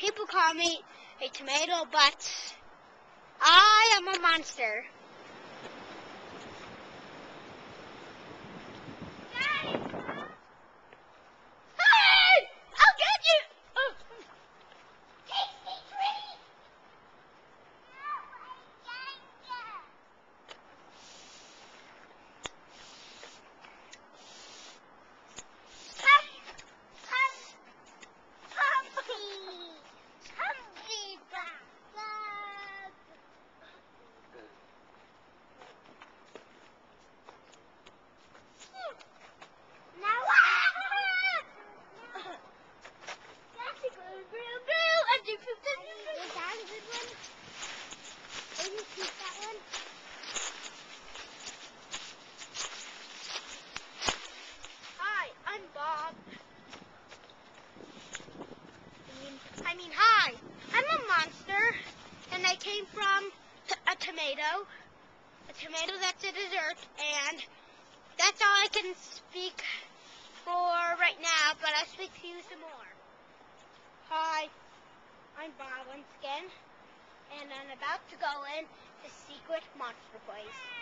people call me a tomato, but I am a monster. Hi, I'm a monster, and I came from a tomato that's a dessert, and that's all I can speak for right now, but I'll speak to you some more. Hi, I'm Bob once again, and I'm about to go in the secret monster place.